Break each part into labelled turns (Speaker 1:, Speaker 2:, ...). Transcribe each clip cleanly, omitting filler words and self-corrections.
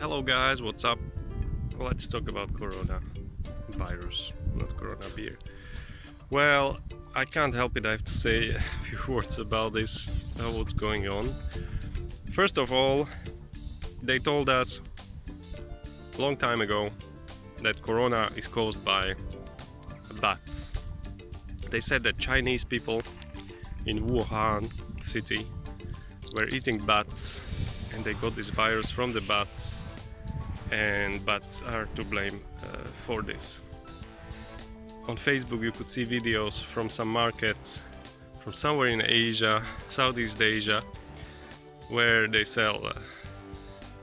Speaker 1: Hello guys, what's up? Let's talk about coronavirus, not corona beer. Well, I can't help it, I have to say a few words about this, what's going on. First of all, they told us a long time ago that corona is caused by bats. They said that Chinese people in Wuhan city were eating bats and they got this virus from the bats, and bats are to blame for this. On Facebook you could see videos from some markets from somewhere in Asia, Southeast Asia, where they sell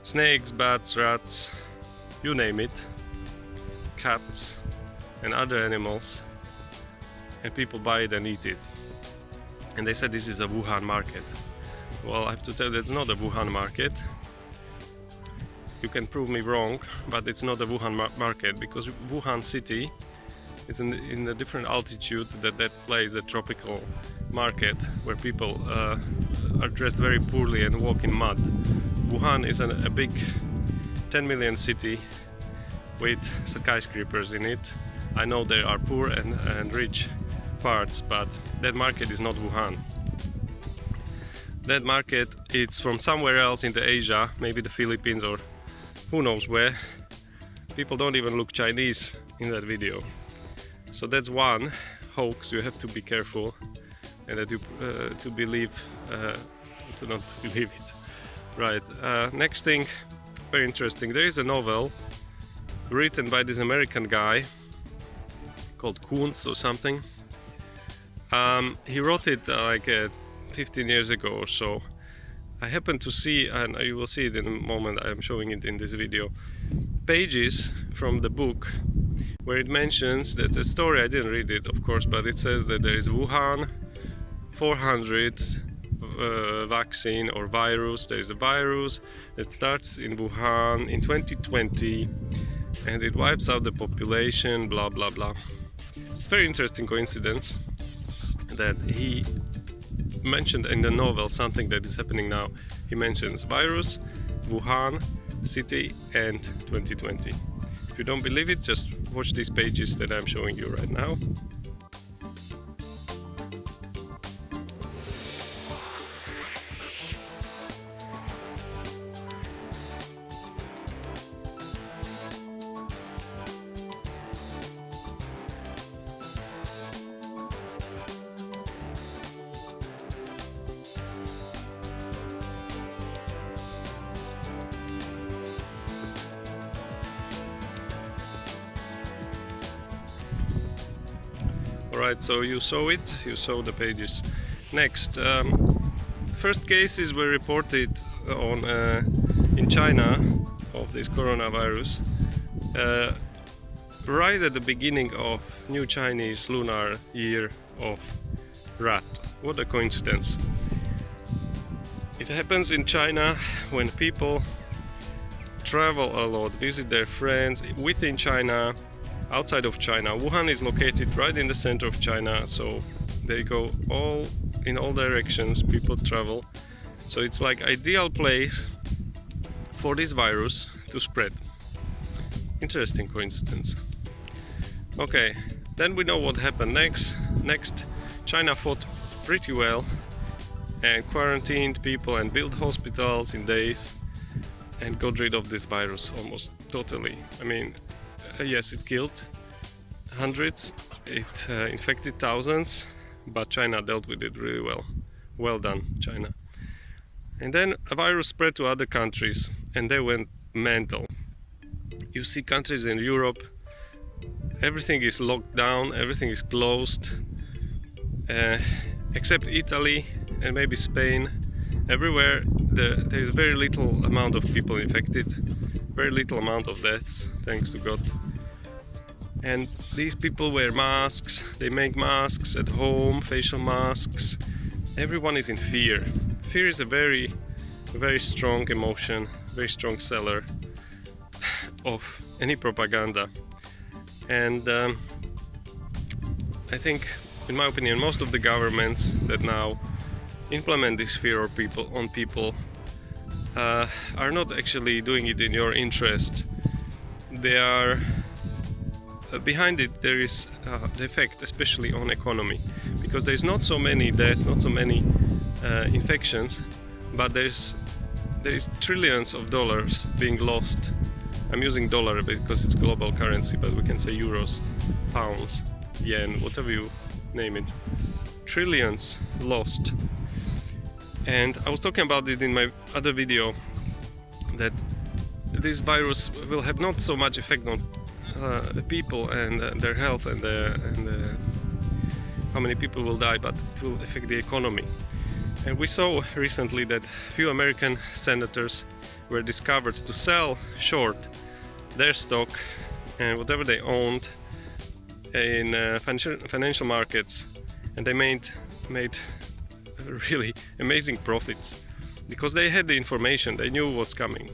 Speaker 1: snakes, bats, rats, you name it, cats and other animals, and people buy it and eat it. And they said this is a Wuhan market. Well, I have to tell you, it's not a Wuhan market. You can prove me wrong, but it's not a Wuhan market, because Wuhan city is in a different altitude that place a tropical market where people are dressed very poorly and walk in mud. Wuhan is a big 10 million city with skyscrapers in it. I know there are poor and rich parts, but that market is not Wuhan. That market is from somewhere else in the Asia, maybe the Philippines or who knows where. People don't even look Chinese in that video. So that's one hoax. You have to be careful and that you to not believe it. Right. Next thing, very interesting. There is a novel written by this American guy called Kuntz or something. He wrote it like 15 years ago or so. I happened to see, and you will see it in a moment, I am showing it in this video, pages from the book where it mentions that a story, I didn't read it of course, but it says that there is Wuhan 400 vaccine or virus. There is a virus that starts in Wuhan in 2020 and it wipes out the population, blah blah blah. It's a very interesting coincidence that he mentioned in the novel something that is happening now. He mentions virus, Wuhan city and 2020. If you don't believe it, just watch these pages that I'm showing you right now. Alright, so you saw it, you saw the pages. Next, first cases were reported on in China of this coronavirus right at the beginning of new Chinese lunar year of rat. What a coincidence. It happens in China when people travel a lot, visit their friends within China, outside of China. Wuhan is located right in the center of China, so they go in all directions, people travel. So it's like ideal place for this virus to spread. Interesting coincidence. Okay, then we know what happened next. China fought pretty well and quarantined people and built hospitals in days and got rid of this virus almost totally. I mean, yes, it killed hundreds, it infected thousands, but China dealt with it really well. Well done, China. And then a virus spread to other countries and they went mental. You see countries in Europe, everything is locked down, everything is closed, except Italy and maybe Spain. Everywhere there is very little amount of people infected, very little amount of deaths, thanks to God. And these people wear masks, they make masks at home, facial masks. Everyone is in fear. Fear is a very strong emotion, very strong seller of any propaganda. And I think, in my opinion, most of the governments that now implement this fear on people are not actually doing it in your interest. They are behind it. There is the effect, especially on economy, because there is not so many deaths, not so many infections, but there is trillions of dollars being lost. I'm using dollar because it's global currency, but we can say euros, pounds, yen, whatever you name it. Trillions lost. And I was talking about it in my other video, that this virus will have not so much effect on people and their health and how many people will die, but it will affect the economy. And we saw recently that few American senators were discovered to sell short their stock and whatever they owned in financial markets, and they made really amazing profits because they had the information, they knew what's coming.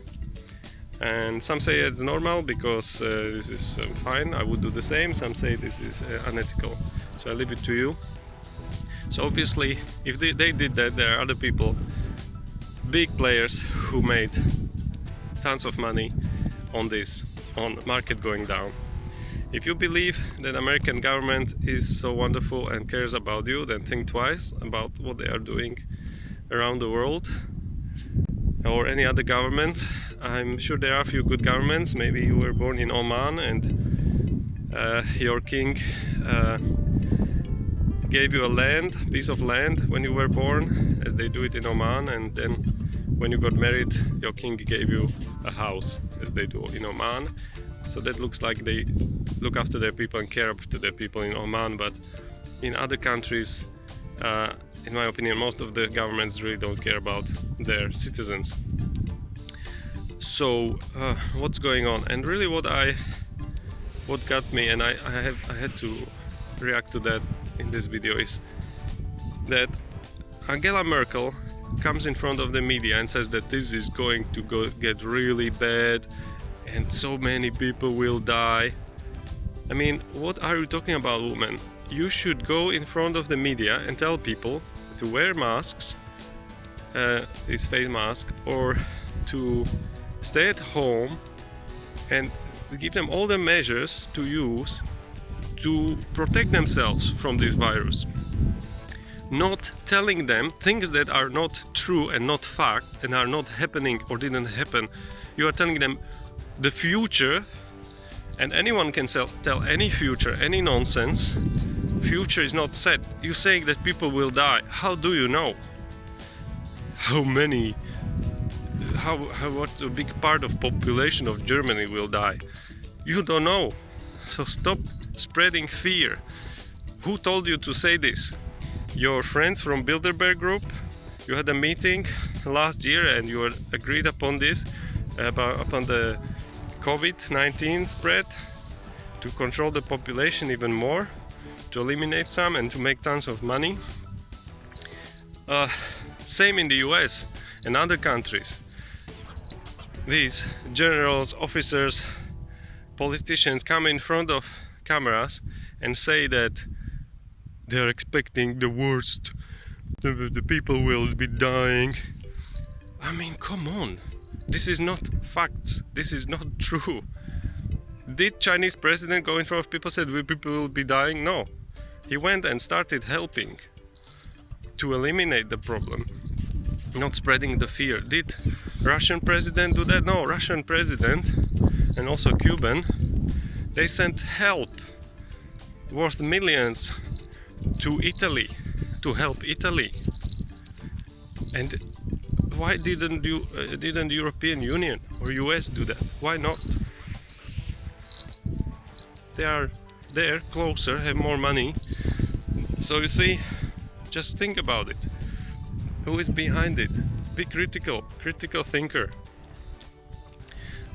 Speaker 1: And some say it's normal because this is fine, I would do the same. Some say this is unethical, so I leave it to you. So obviously, if they did that, there are other people, big players, who made tons of money on this, on market going down. If you believe that American government is so wonderful and cares about you, then think twice about what they are doing around the world, or any other government. I'm sure there are a few good governments. Maybe you were born in Oman and your king gave you a piece of land when you were born, as they do it in Oman, and then when you got married, your king gave you a house, as they do in Oman. So that looks like they look after their people and care after their people in Oman, but in other countries, in my opinion, most of the governments really don't care about their citizens. So what's going on? And really what got me, and I had to react to that in this video, is that Angela Merkel comes in front of the media and says that this is going to get really bad and so many people will die. I mean, what are you talking about, woman? You should go in front of the media and tell people to wear masks, this face mask, or to stay at home, and give them all the measures to use to protect themselves from this virus. Not telling them things that are not true and not fact and are not happening or didn't happen. You are telling them the future, and anyone can tell any future, any nonsense. Future is not set. You're saying that people will die. How do you know? How many? What a big part of population of Germany will die? You don't know. So stop spreading fear. Who told you to say this? Your friends from Bilderberg Group? You had a meeting last year and you agreed upon this, upon the COVID-19 spread, to control the population even more, to eliminate some and to make tons of money. Same in the US and other countries. These generals, officers, politicians come in front of cameras and say that they're expecting the worst, the people will be dying. I mean, come on, this is not facts, this is not true. Did Chinese president go in front of people and said people will be dying? No, he went and started helping to eliminate the problem, not spreading the fear. Did Russian president do that? No, Russian president and also Cuban, they sent help worth millions to Italy, to help Italy. And why didn't European Union or US do that? Why not? They are there, closer, have more money. So you see, just think about it. Who is behind it? Be critical thinker.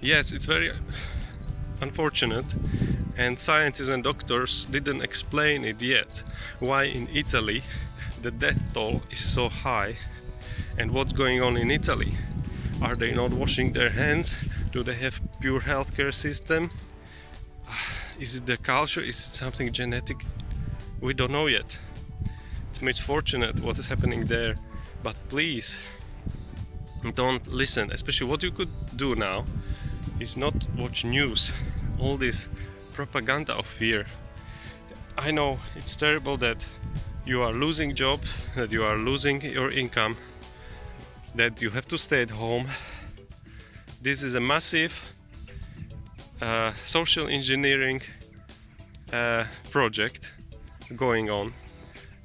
Speaker 1: Yes, it's very unfortunate, and scientists and doctors didn't explain it yet, why in Italy the death toll is so high, and what's going on in Italy. Are they not washing their hands? Do they have pure healthcare system? Is it the culture? Is it something genetic? We don't know yet. It's misfortunate what is happening there, but please Don't listen. Especially what you could do now is not watch news, all this propaganda of fear. I know it's terrible that you are losing jobs, that you are losing your income, that you have to stay at home. This is a massive social engineering project going on,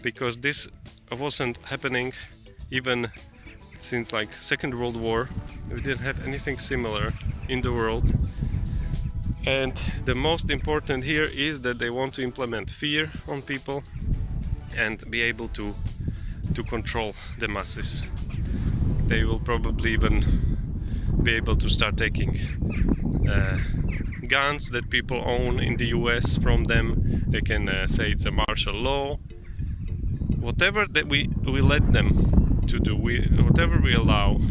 Speaker 1: because this wasn't happening even since like Second World War. We didn't have anything similar in the world. And the most important here is that they want to implement fear on people and be able to control the masses. They will probably even be able to start taking guns that people own in the US from them. They can say it's a martial law. Whatever that we let them to do, whatever we allow.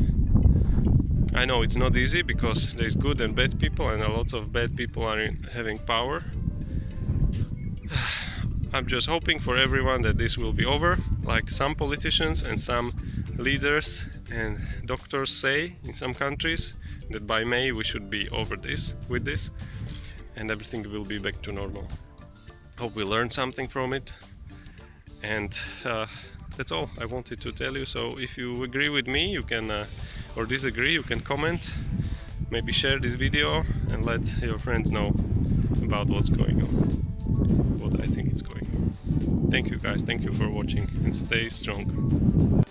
Speaker 1: I know it's not easy because there's good and bad people, and a lot of bad people are having power. I'm just hoping for everyone that this will be over, like some politicians and some leaders and doctors say in some countries, that by May we should be over this, with this, and everything will be back to normal. Hope we learn something from it, and that's all I wanted to tell you. So if you agree with me, you can or disagree, you can comment, maybe share this video and let your friends know about what's going on, what I think is going on. Thank you guys, thank you for watching, and stay strong.